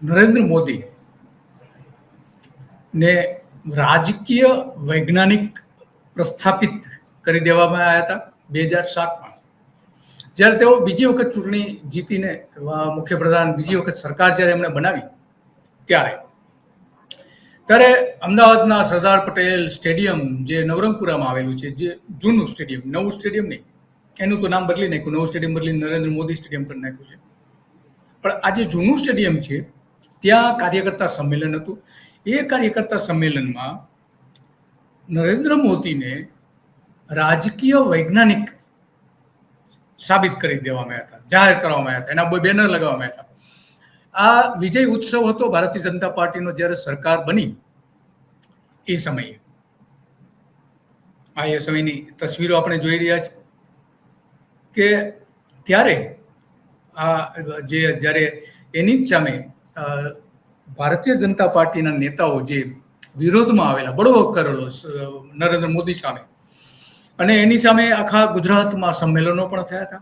નરેન્દ્ર મોદી ને રાજકીય વૈજ્ઞાનિક પ્રસ્થાપિત કરી દેવામાં આવ્યા હતા 2007માં, જ્યારે તેઓ બીજી વખત ચૂંટણી જીતીને મુખ્યપ્રધાન બીજી વખત સરકાર જ્યારે એમણે બનાવી ત્યારે અમદાવાદના સરદાર પટેલ સ્ટેડિયમ જે નવરંગપુરામાં આવેલું છે, જે જૂનું સ્ટેડિયમ, નવું સ્ટેડિયમ નહીં, એનું તો નામ બદલી નાખ્યું, નવું સ્ટેડિયમ બદલીને નરેન્દ્ર મોદી સ્ટેડિયમ કરી નાખ્યું છે. પણ આ જે જૂનું સ્ટેડિયમ છે ત્યાં કાર્યકર્તા સંમેલન હતું. એ કાર્યકર્તા સંમેલનમાં નરેન્દ્ર મોદીને રાજકીય વૈજ્ઞાનિક સાબિત કરી દેવામાં આવ્યા હતા, જાહેર કરવામાં આવ્યા હતા, એના બેનર લગાવવામાં આવ્યા હતા. આ વિજય ઉત્સવ હતો ભારતીય જનતા પાર્ટીનો જ્યારે સરકાર બની એ સમયે. આ એ સમયની તસવીરો આપણે જોઈ રહ્યા છીએ કે ત્યારે જ્યારે એની જ સામે ભારતીય જનતા પાર્ટીના નેતાઓ જે વિરોધમાં આવેલા, બળવો કરેલો નરેન્દ્ર મોદી સામે, અને એની સામે આખા ગુજરાતમાં સંમેલનો પણ થયા હતા.